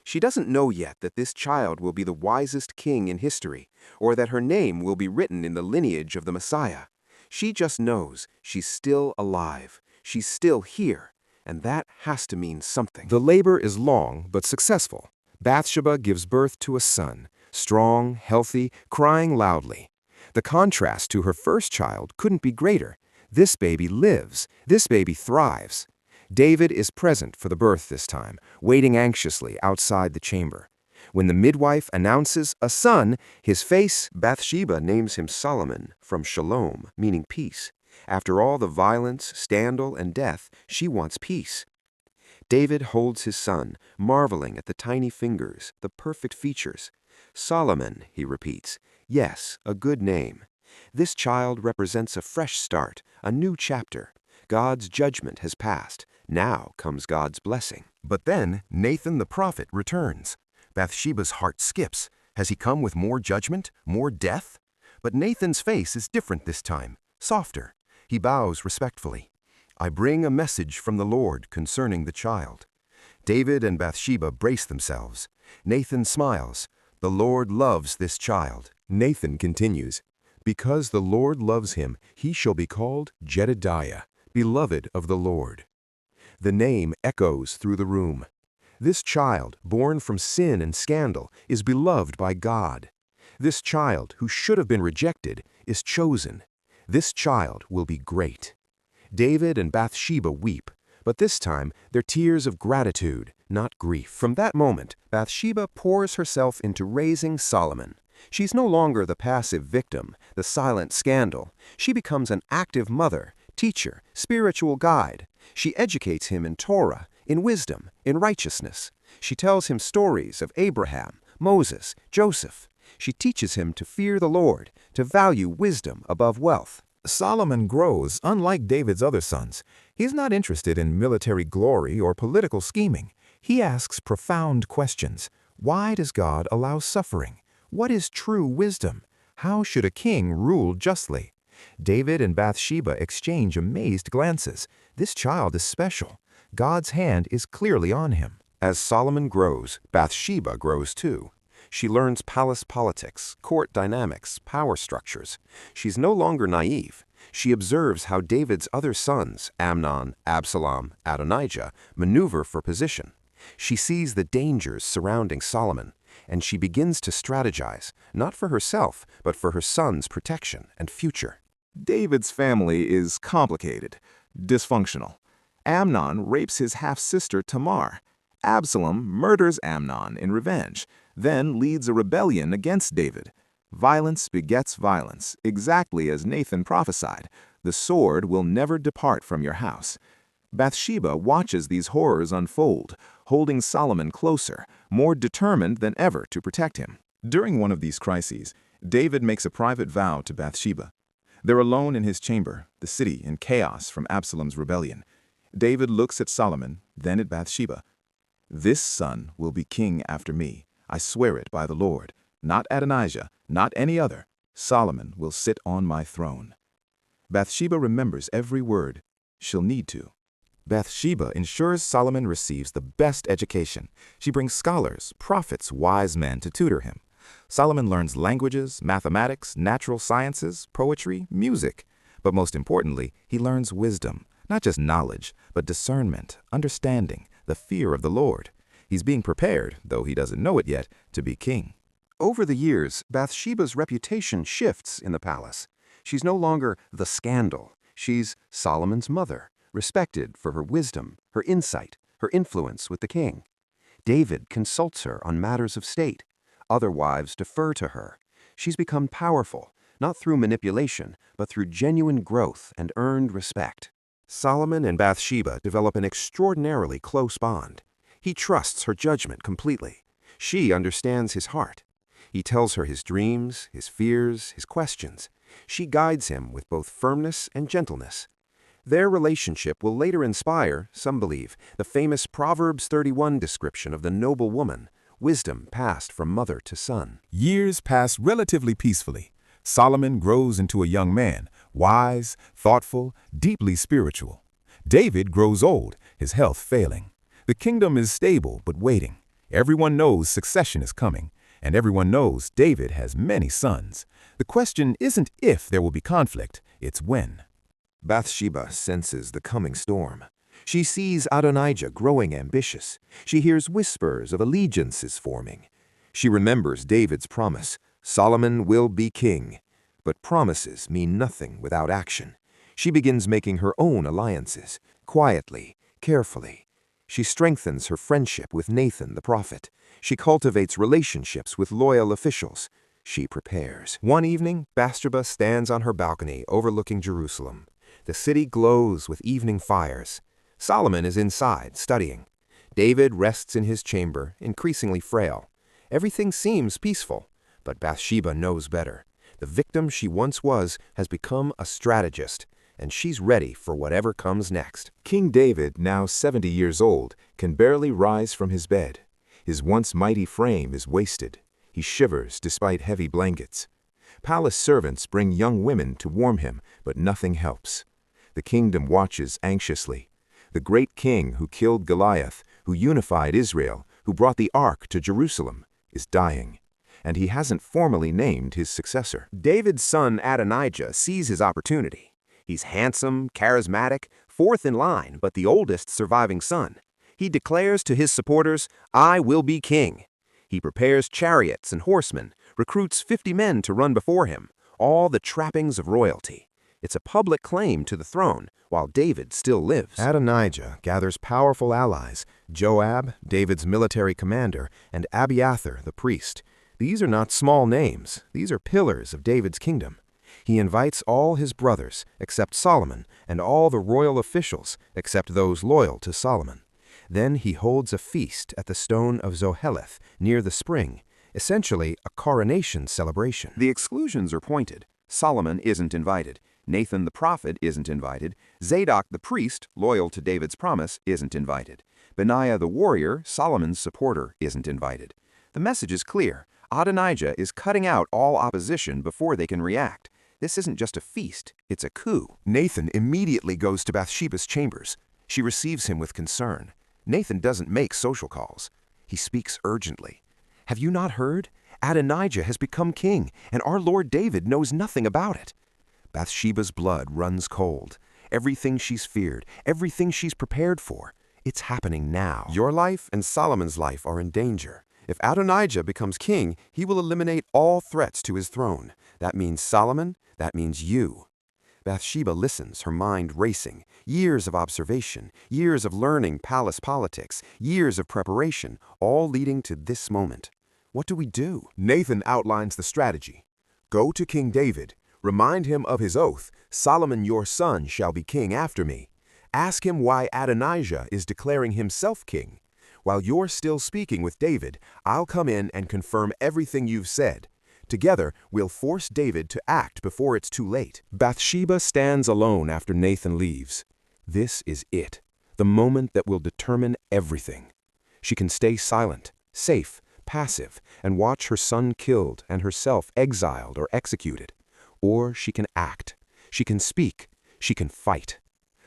She doesn't know yet that this child will be the wisest king in history, or that her name will be written in the lineage of the Messiah. She just knows she's still alive, she's still here, and that has to mean something.
The labor is long but successful. Bathsheba gives birth to a son, strong, healthy, crying loudly. The contrast to her first child couldn't be greater. This baby lives. This baby thrives. David is present for the birth this time, waiting anxiously outside the chamber. When the midwife announces a son, his face—
Bathsheba names him Solomon, from shalom, meaning peace. After all the violence, scandal, and death, she wants peace. David holds his son, marveling at the tiny fingers, the perfect features. Solomon, he repeats. Yes, a good name. This child represents a fresh start, a new chapter. God's judgment has passed. Now comes God's blessing.
But then Nathan the prophet returns. Bathsheba's heart skips. Has he come with more judgment, more death? But Nathan's face is different this time, softer. He bows respectfully. I bring a message from the Lord concerning the child. David and Bathsheba brace themselves. Nathan smiles. The Lord loves this child. Nathan continues, because the Lord loves him, he shall be called Jedediah, beloved of the Lord. The name echoes through the room. This child, born from sin and scandal, is beloved by God. This child, who should have been rejected, is chosen. This child will be great. David and Bathsheba weep, but this time they're tears of gratitude, not grief. From that moment, Bathsheba pours herself into raising Solomon. She's no longer the passive victim, the silent scandal. She becomes an active mother, teacher, spiritual guide. She educates him in Torah, in wisdom, in righteousness. She tells him stories of Abraham, Moses, Joseph. She teaches him to fear the Lord, to value wisdom above wealth.
Solomon grows unlike David's other sons. He's not interested in military glory or political scheming. He asks profound questions. Why does God allow suffering? What is true wisdom? How should a king rule justly? David and Bathsheba exchange amazed glances. This child is special. God's hand is clearly on him.
As Solomon grows, Bathsheba grows too. She learns palace politics, court dynamics, power structures. She's no longer naive. She observes how David's other sons, Amnon, Absalom, Adonijah, maneuver for position. She sees the dangers surrounding Solomon, and she begins to strategize, not for herself, but for her son's protection and future.
David's family is complicated, dysfunctional. Amnon rapes his half-sister Tamar. Absalom murders Amnon in revenge, then leads a rebellion against David. Violence begets violence, exactly as Nathan prophesied. The sword will never depart from your house. Bathsheba watches these horrors unfold, holding Solomon closer, more determined than ever to protect him. During one of these crises, David makes a private vow to Bathsheba. They're alone in his chamber, the city in chaos from Absalom's rebellion. David looks at Solomon, then at Bathsheba. This son will be king after me. I swear it by the Lord. Not Adonijah, not any other. Solomon will sit on my throne. Bathsheba remembers every word. She'll need to. Bathsheba ensures Solomon receives the best education. She brings scholars, prophets, wise men to tutor him. Solomon learns languages, mathematics, natural sciences, poetry, music. But most importantly, he learns wisdom, not just knowledge, but discernment, understanding, the fear of the Lord. He's being prepared, though he doesn't know it yet, to be king.
Over the years, Bathsheba's reputation shifts in the palace. She's no longer the scandal. She's Solomon's mother, respected for her wisdom, her insight, her influence with the king. David consults her on matters of state. Other wives defer to her. She's become powerful, not through manipulation, but through genuine growth and earned respect.
Solomon and Bathsheba develop an extraordinarily close bond. He trusts her judgment completely. She understands his heart. He tells her his dreams, his fears, his questions. She guides him with both firmness and gentleness. Their relationship will later inspire, some believe, the famous Proverbs 31 description of the noble woman, wisdom passed from mother to son.
Years pass relatively peacefully. Solomon grows into a young man, wise, thoughtful, deeply spiritual. David grows old, his health failing. The kingdom is stable but waiting. Everyone knows succession is coming, and everyone knows David has many sons. The question isn't if there will be conflict, it's when.
Bathsheba senses the coming storm. She sees Adonijah growing ambitious. She hears whispers of allegiances forming. She remembers David's promise, Solomon will be king. But promises mean nothing without action. She begins making her own alliances, quietly, carefully. She strengthens her friendship with Nathan the prophet. She cultivates relationships with loyal officials. She prepares.
One evening, Bathsheba stands on her balcony overlooking Jerusalem. The city glows with evening fires. Solomon is inside, studying. David rests in his chamber, increasingly frail. Everything seems peaceful, but Bathsheba knows better. The victim she once was has become a strategist, and she's ready for whatever comes next.
King David, now 70 years old, can barely rise from his bed. His once mighty frame is wasted. He shivers despite heavy blankets. Palace servants bring young women to warm him, but nothing helps. The kingdom watches anxiously. The great king who killed Goliath, who unified Israel, who brought the ark to Jerusalem, is dying, and he hasn't formally named his successor.
David's son Adonijah sees his opportunity. He's handsome, charismatic, fourth in line, but the oldest surviving son. He declares to his supporters, "I will be king." He prepares chariots and horsemen, recruits 50 men to run before him, all the trappings of royalty. It's a public claim to the throne, while David still lives. Adonijah gathers powerful allies, Joab, David's military commander, and Abiathar, the priest. These are not small names. These are pillars of David's kingdom. He invites all his brothers, except Solomon, and all the royal officials, except those loyal to Solomon. Then he holds a feast at the stone of Zoheleth, near the spring, essentially a coronation celebration. The exclusions are pointed. Solomon isn't invited. Nathan the prophet isn't invited. Zadok the priest, loyal to David's promise, isn't invited. Benaiah the warrior, Solomon's supporter, isn't invited. The message is clear. Adonijah is cutting out all opposition before they can react. This isn't just a feast, it's a coup. Nathan immediately goes to Bathsheba's chambers. She receives him with concern. Nathan doesn't make social calls. He speaks urgently. "Have you not heard? Adonijah has become king, and our Lord David knows nothing about it." Bathsheba's blood runs cold. Everything she's feared, everything she's prepared for, it's happening now. Your life and Solomon's life are in danger. If Adonijah becomes king, he will eliminate all threats to his throne. That means Solomon, that means you. Bathsheba listens, her mind racing. Years of observation, years of learning palace politics, years of preparation, all leading to this moment. What do we do? Nathan outlines the strategy. Go to King David. Remind him of his oath, "Solomon your son shall be king after me." Ask him why Adonijah is declaring himself king. While you're still speaking with David, I'll come in and confirm everything you've said. Together, we'll force David to act before it's too late. Bathsheba stands alone after Nathan leaves. This is it, the moment that will determine everything. She can stay silent, safe, passive, and watch her son killed and herself exiled or executed. Or she can act. She can speak. She can fight.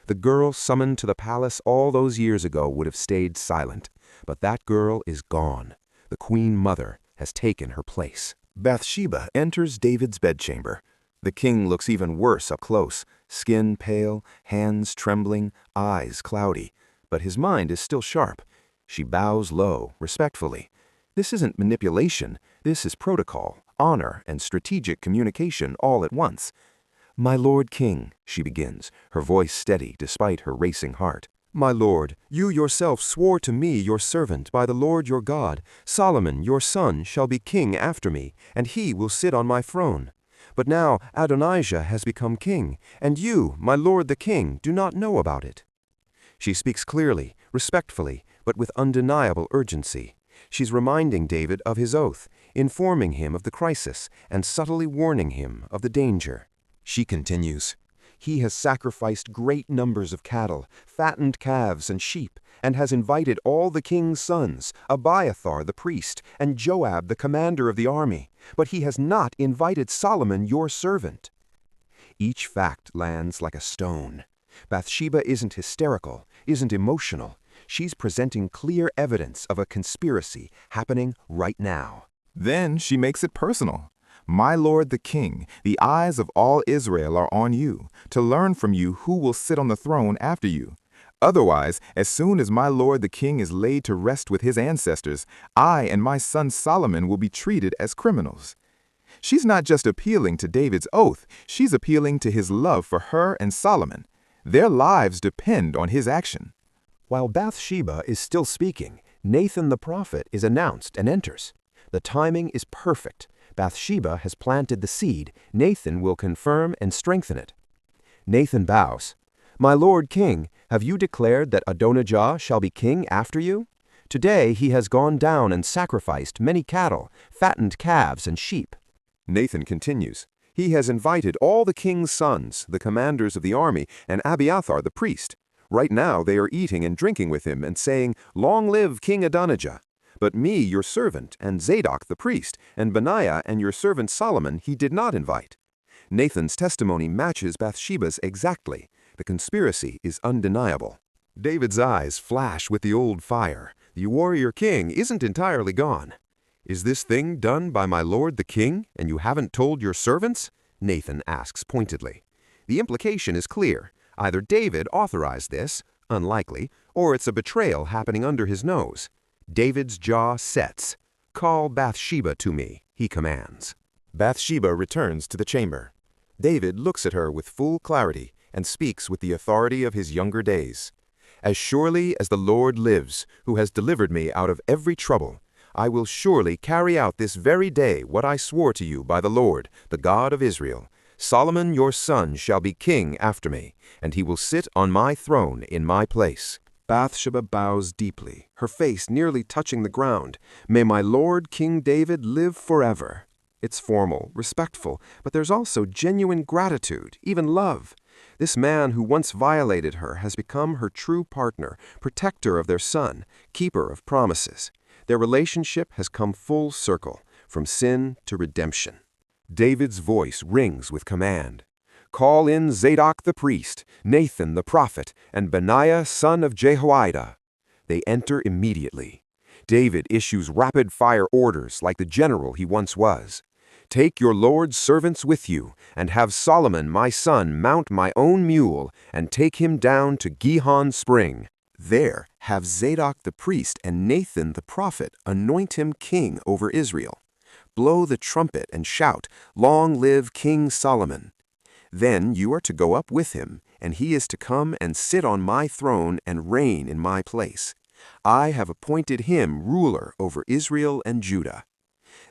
The girl summoned to the palace all those years ago would have stayed silent. But that girl is gone. The queen mother has taken her place. Bathsheba enters David's bedchamber. The king looks even worse up close, skin pale, hands trembling, eyes cloudy. But his mind is still sharp. She bows low, respectfully. This isn't manipulation. This is protocol, honor, and strategic communication all at once. "My lord king," she begins, her voice steady despite her racing heart. "My lord, you yourself swore to me, your servant, by the Lord your God, Solomon, your son, shall be king after me, and he will sit on my throne. But now Adonijah has become king, and you, my lord the king, do not know about it." She speaks clearly, respectfully, but with undeniable urgency. She's reminding David of his oath, informing him of the crisis, and subtly warning him of the danger. She continues, "He has sacrificed great numbers of cattle, fattened calves and sheep, and has invited all the king's sons, Abiathar the priest, and Joab the commander of the army, but he has not invited Solomon your servant." Each fact lands like a stone. Bathsheba isn't hysterical, isn't emotional.
She's presenting clear evidence of a conspiracy happening right now.
Then she makes it personal. My lord the king, the eyes of all Israel are on you, to learn from you who will sit on the throne after you. Otherwise, as soon as my lord the king is laid to rest with his ancestors, I and my son Solomon will be treated as criminals. She's not just appealing to David's oath, she's appealing to his love for her and Solomon. Their lives depend on his action.
While Bathsheba is still speaking, Nathan the prophet is announced and enters. The timing is perfect. Bathsheba has planted the seed. Nathan will confirm and strengthen it. Nathan bows. My lord king, have you declared that Adonijah shall be king after you? Today he has gone down and sacrificed many cattle, fattened calves and sheep. Nathan continues. He has invited all the king's sons, the commanders of the army, and Abiathar the priest. Right now they are eating and drinking with him and saying, Long live King Adonijah. But me, your servant, and Zadok the priest, and Benaiah and your servant Solomon he did not invite. Nathan's testimony matches Bathsheba's exactly. The conspiracy is undeniable. David's eyes flash with the old fire. The warrior king isn't entirely gone. Is this thing done by my lord the king, and you haven't told your servants? Nathan asks pointedly. The implication is clear. Either David authorized this, unlikely, or it's a betrayal happening under his nose. David's jaw sets. Call Bathsheba to me, he commands. Bathsheba returns to the chamber. David looks at her with full clarity and speaks with the authority of his younger days. As surely as the Lord lives, who has delivered me out of every trouble, I will surely carry out this very day what I swore to you by the Lord, the God of Israel. Solomon your son shall be king after me, and he will sit on my throne in my place. Bathsheba bows deeply, her face nearly touching the ground. May my lord King David live forever. It's formal, respectful, but there's also genuine gratitude, even love. This man who once violated her has become her true partner, protector of their son, keeper of promises. Their relationship has come full circle, from sin to redemption. David's voice rings with command. Call in Zadok the priest, Nathan the prophet, and Benaiah son of Jehoiada. They enter immediately. David issues rapid-fire orders like the general he once was. Take your Lord's servants with you, and have Solomon my son mount my own mule, and take him down to Gihon Spring. There have Zadok the priest and Nathan the prophet anoint him king over Israel. Blow the trumpet and shout, Long live King Solomon. Then you are to go up with him, and he is to come and sit on my throne and reign in my place. I have appointed him ruler over Israel and Judah.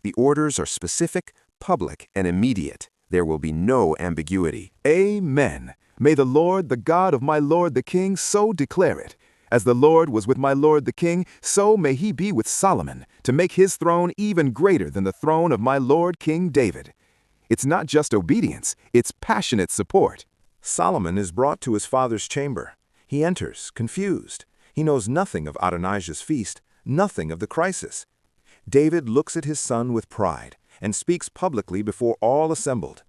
The orders are specific, public, and immediate. There will be no ambiguity.
Amen. May the Lord, the God of my lord the king, so declare it. As the Lord was with my lord the king, so may he be with Solomon, to make his throne even greater than the throne of my lord King David. It's not just obedience, it's passionate support. Solomon is brought to his father's chamber. He enters, confused. He knows nothing of Adonijah's feast, nothing of the crisis. David looks at his son with pride and speaks publicly before all assembled.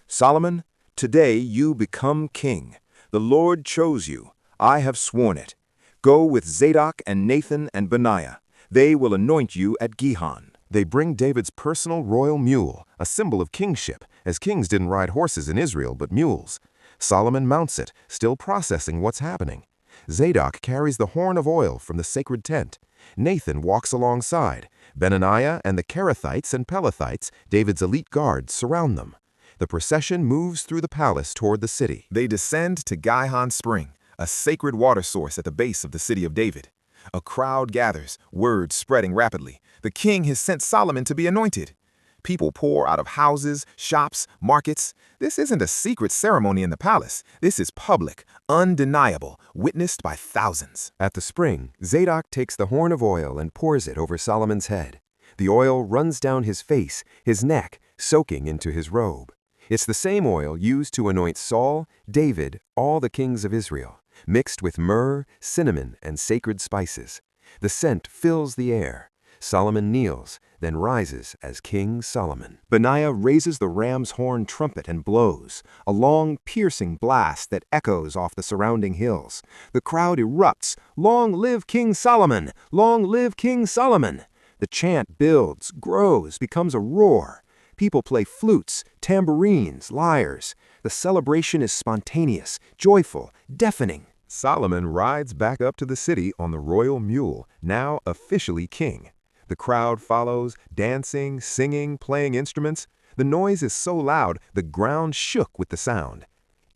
Solomon, today you become king. The Lord chose you. I have sworn it. Go with Zadok and Nathan and Benaiah. They will anoint you at Gihon. They bring David's personal royal mule, a symbol of kingship, as kings didn't ride horses in Israel but mules. Solomon mounts it, still processing what's happening. Zadok carries the horn of oil from the sacred tent. Nathan walks alongside. Benaniah and the Kerethites and Pelethites, David's elite guards, surround them. The procession moves through the palace toward the city.
They descend to Gihon Spring, a sacred water source at the base of the city of David. A crowd gathers, word spreading rapidly. The king has sent Solomon to be anointed. People pour out of houses, shops, markets. This isn't a secret ceremony in the palace. This is public, undeniable, witnessed by thousands.
At the spring, Zadok takes the horn of oil and pours it over Solomon's head. The oil runs down his face, his neck, soaking into his robe. It's the same oil used to anoint Saul, David, all the kings of Israel, mixed with myrrh, cinnamon, and sacred spices. The scent fills the air. Solomon kneels, then rises as King Solomon.
Benaiah raises the ram's horn trumpet and blows, a long, piercing blast that echoes off the surrounding hills. The crowd erupts, "Long live King Solomon! Long live King Solomon!" The chant builds, grows, becomes a roar. People play flutes, tambourines, lyres. The celebration is spontaneous, joyful, deafening.
Solomon rides back up to the city on the royal mule, now officially king. The crowd follows, dancing, singing, playing instruments. The noise is so loud, the ground shook with the sound.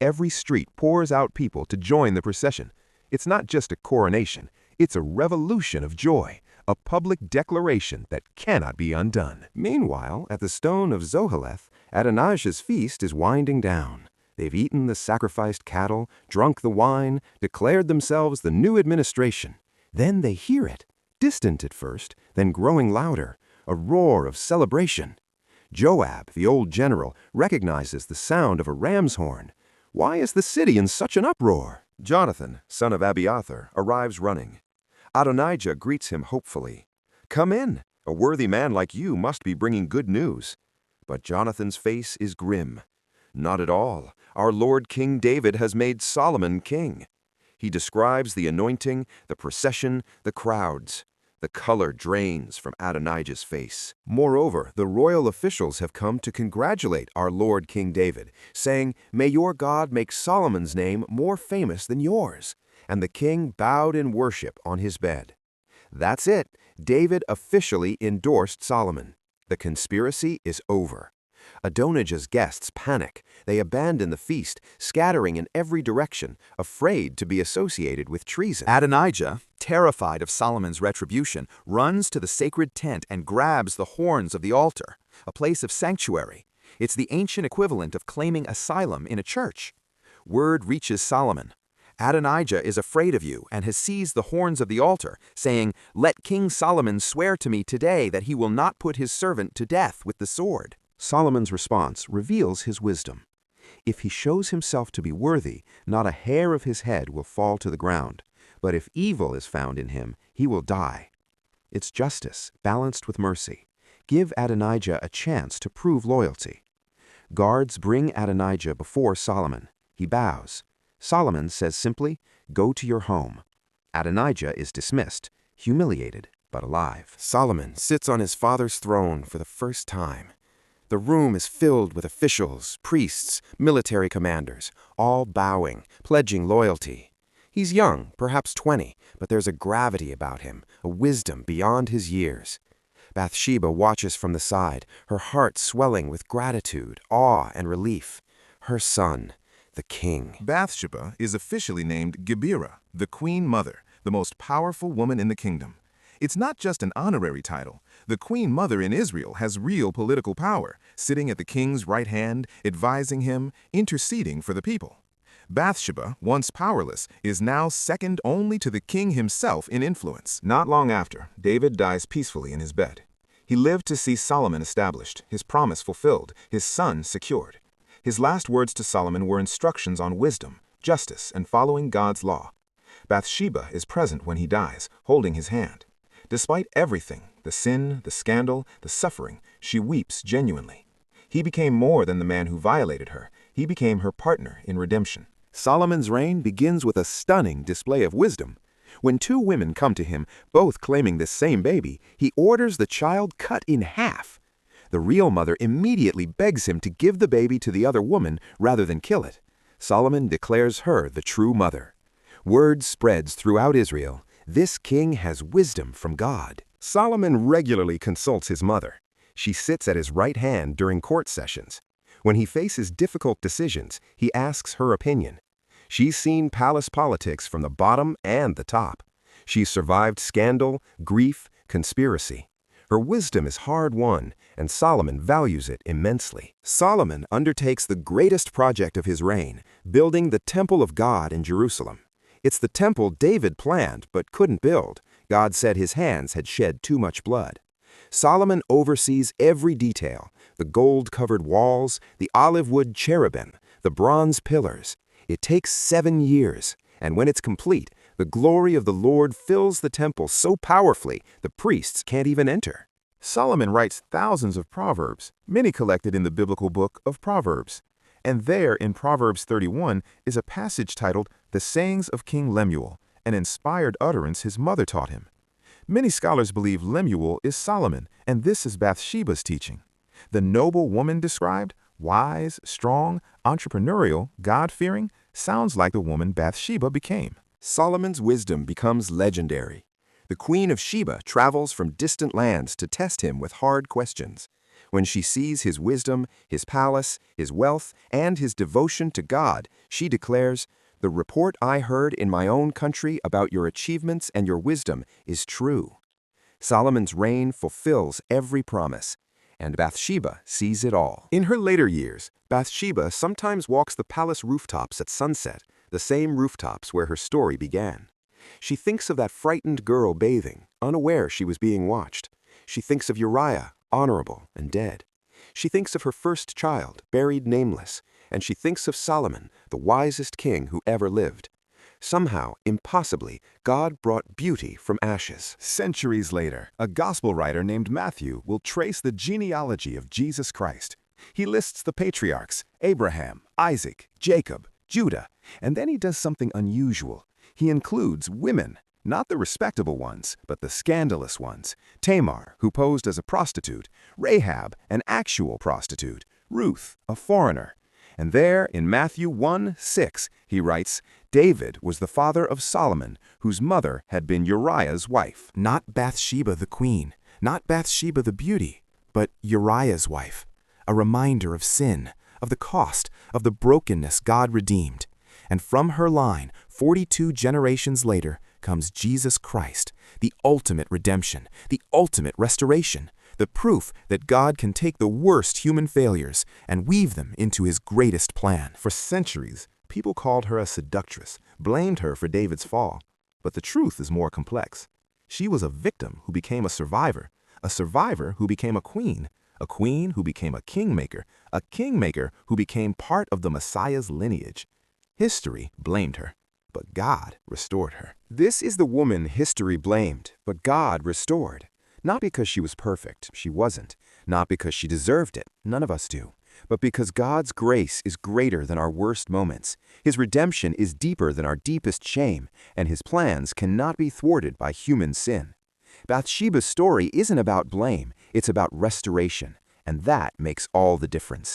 Every street pours out people to join the procession. It's not just a coronation, it's a revolution of joy, a public declaration that cannot be undone. Meanwhile, at the stone of Zoheleth, Adonijah's feast is winding down. They've eaten the sacrificed cattle, drunk the wine, declared themselves the new administration. Then they hear it, distant at first, then growing louder, a roar of celebration. Joab, the old general, recognizes the sound of a ram's horn. Why is the city in such an uproar? Jonathan, son of Abiathar, arrives running. Adonijah greets him hopefully. "Come in. A worthy man like you must be bringing good news." But Jonathan's face is grim. "Not at all. Our Lord King David has made Solomon king." He describes the anointing, the procession, the crowds. The color drains from Adonijah's face. Moreover, the royal officials have come to congratulate our Lord King David, saying, "May your God make Solomon's name more famous than yours." And the king bowed in worship on his bed. That's it. David officially endorsed Solomon. The conspiracy is over. Adonijah's guests panic. They abandon the feast, scattering in every direction, afraid to be associated with treason.
Adonijah, terrified of Solomon's retribution, runs to the sacred tent and grabs the horns of the altar, a place of sanctuary. It's the ancient equivalent of claiming asylum in a church. Word reaches Solomon. Adonijah is afraid of you and has seized the horns of the altar, saying, "Let King Solomon swear to me today that he will not put his servant to death with the sword."
Solomon's response reveals his wisdom. If he shows himself to be worthy, not a hair of his head will fall to the ground. But if evil is found in him, he will die. It's justice, balanced with mercy. Give Adonijah a chance to prove loyalty. Guards bring Adonijah before Solomon. He bows. Solomon says simply, "Go to your home." Adonijah is dismissed, humiliated, but alive. Solomon sits on his father's throne for the first time. The room is filled with officials, priests, military commanders, all bowing, pledging loyalty. He's young, perhaps 20, but there's a gravity about him, a wisdom beyond his years. Bathsheba watches from the side, her heart swelling with gratitude, awe, and relief. Her son, the king.
Bathsheba is officially named Gebirah, the Queen Mother, the most powerful woman in the kingdom. It's not just an honorary title. The Queen Mother in Israel has real political power, sitting at the king's right hand, advising him, interceding for the people. Bathsheba, once powerless, is now second only to the king himself in influence. Not long after, David dies peacefully in his bed. He lived to see Solomon established, his promise fulfilled, his son secured. His last words to Solomon were instructions on wisdom, justice, and following God's law. Bathsheba is present when he dies, holding his hand. Despite everything, the sin, the scandal, the suffering, she weeps genuinely. He became more than the man who violated her. He became her partner in redemption.
Solomon's reign begins with a stunning display of wisdom. When two women come to him, both claiming this same baby, he orders the child cut in half. The real mother immediately begs him to give the baby to the other woman rather than kill it. Solomon declares her the true mother. Word spreads throughout Israel. This king has wisdom from God. Solomon regularly consults his mother. She sits at his right hand during court sessions. When he faces difficult decisions, he asks her opinion. She's seen palace politics from the bottom and the top. She's survived scandal, grief, conspiracy. Her wisdom is hard-won, and Solomon values it immensely. Solomon undertakes the greatest project of his reign, building the temple of God in Jerusalem. It's the temple David planned but couldn't build. God said his hands had shed too much blood. Solomon oversees every detail, the gold-covered walls, the olive-wood cherubim, the bronze pillars. It takes 7 years, and when it's complete,
The glory of the Lord fills the temple so powerfully the priests can't even enter.
Solomon writes thousands of proverbs, many collected in the biblical book of Proverbs. And there in Proverbs 31 is a passage titled The Sayings of King Lemuel, an inspired utterance his mother taught him. Many scholars believe Lemuel is Solomon, and this is Bathsheba's teaching. The noble woman described, wise, strong, entrepreneurial, God-fearing, sounds like the woman Bathsheba became.
Solomon's wisdom becomes legendary. The Queen of Sheba travels from distant lands to test him with hard questions. When she sees his wisdom, his palace, his wealth, and his devotion to God, she declares, "The report I heard in my own country about your achievements and your wisdom is true." Solomon's reign fulfills every promise, and Bathsheba sees it all. In her later years, Bathsheba sometimes walks the palace rooftops at sunset, the same rooftops where her story began. She thinks of that frightened girl bathing, unaware she was being watched. She thinks of Uriah, honorable and dead. She thinks of her first child, buried nameless, and she thinks of Solomon, the wisest king who ever lived. Somehow, impossibly, God brought beauty from ashes.
Centuries later, a gospel writer named Matthew will trace the genealogy of Jesus Christ. He lists the patriarchs, Abraham, Isaac, Jacob, Judah, and then he does something unusual. He includes women, not the respectable ones, but the scandalous ones. Tamar, who posed as a prostitute, Rahab, an actual prostitute, Ruth, a foreigner. And there, in Matthew 1:6, he writes, David was the father of Solomon, whose mother had been Uriah's wife.
Not Bathsheba the queen, not Bathsheba the beauty, but Uriah's wife. A reminder of sin, of the cost, of the brokenness God redeemed. And from her line, 42 generations later, comes Jesus Christ, the ultimate redemption, the ultimate restoration, the proof that God can take the worst human failures and weave them into his greatest plan.
For centuries, people called her a seductress, blamed her for David's fall. But the truth is more complex. She was a victim who became a survivor who became a queen who became a kingmaker who became part of the Messiah's lineage. History blamed her, but God restored her.
This is the woman history blamed, but God restored. Not because she was perfect, she wasn't. Not because she deserved it, none of us do. But because God's grace is greater than our worst moments. His redemption is deeper than our deepest shame, and his plans cannot be thwarted by human sin. Bathsheba's story isn't about blame, it's about restoration, and that makes all the difference.